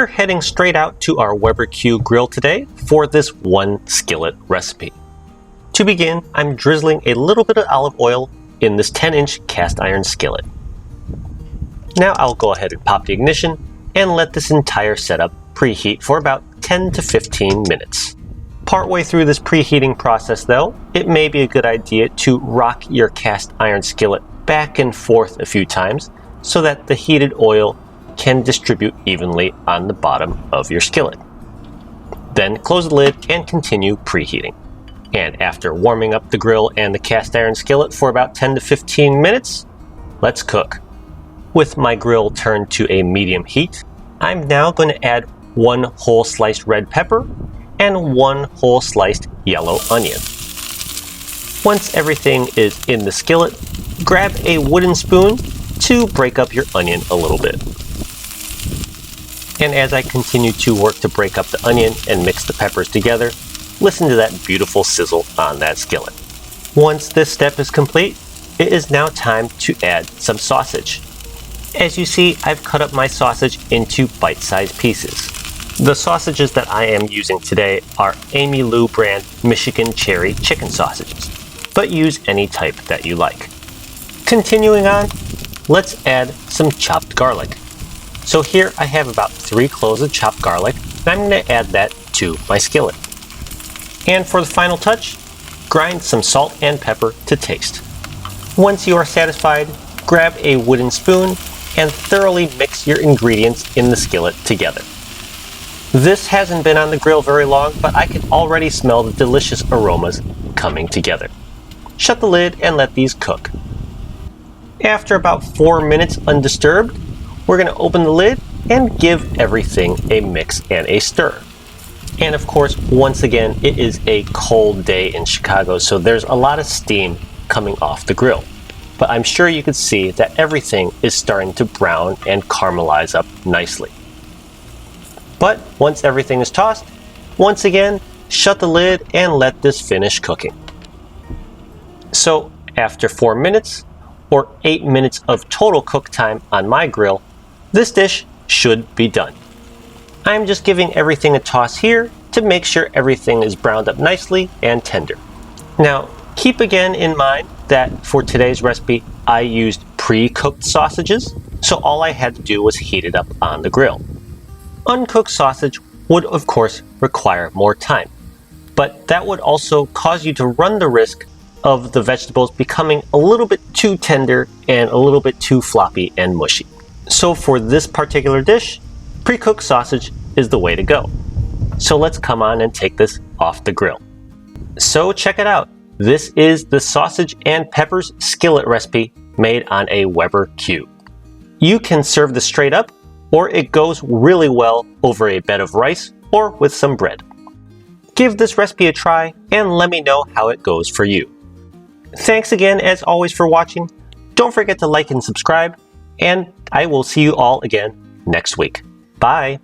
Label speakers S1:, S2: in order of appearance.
S1: We're heading straight out to our Weber Q grill today for this one skillet recipe. To begin, I'm drizzling a little bit of olive oil in this 10-inch cast iron skillet. Now I'll go ahead and pop the ignition and let this entire setup preheat for about 10 to 15 minutes. Partway through this preheating process though, it may be a good idea to rock your cast iron skillet back and forth a few times so that the heated oil can distribute evenly on the bottom of your skillet. Then close the lid and continue preheating. And after warming up the grill and the cast iron skillet for about 10 to 15 minutes, let's cook. With my grill turned to a medium heat, I'm now going to add 1 whole sliced red pepper and 1 whole sliced yellow onion. Once everything is in the skillet, grab a wooden spoon to break up your onion a little bit. And as I continue to work to break up the onion and mix the peppers together, listen to that beautiful sizzle on that skillet. Once this step is complete, it is now time to add some sausage. As you see, I've cut up my sausage into bite-sized pieces. The sausages that I am using today are Amy Lou brand Michigan Cherry chicken sausages, but use any type that you like. Continuing on, let's add some chopped garlic. So here I have about 3 cloves of chopped garlic, and I'm going to add that to my skillet. And for the final touch, grind some salt and pepper to taste. Once you are satisfied, grab a wooden spoon and thoroughly mix your ingredients in the skillet together. This hasn't been on the grill very long, but I can already smell the delicious aromas coming together. Shut the lid and let these cook. After about 4 minutes undisturbed, we're going to open the lid and give everything a mix and a stir. And of course, once again, it is a cold day in Chicago, so there's a lot of steam coming off the grill. But I'm sure you can see that everything is starting to brown and caramelize up nicely. But once everything is tossed, once again, shut the lid and let this finish cooking. So after 4 minutes, or 8 minutes of total cook time on my grill, this dish should be done. I'm just giving everything a toss here to make sure everything is browned up nicely and tender. Now, keep again in mind that for today's recipe, I used pre-cooked sausages, so all I had to do was heat it up on the grill. Uncooked sausage would of course require more time, but that would also cause you to run the risk of the vegetables becoming a little bit too tender and a little bit too floppy and mushy. So for this particular dish, pre-cooked sausage is the way to go. So let's come on and take this off the grill. So check it out. This is the sausage and peppers skillet recipe made on a Weber Q. You can serve this straight up, or it goes really well over a bed of rice or with some bread. Give this recipe a try and let me know how it goes for you. Thanks again as always for watching. Don't forget to like and subscribe, and I will see you all again next week. Bye!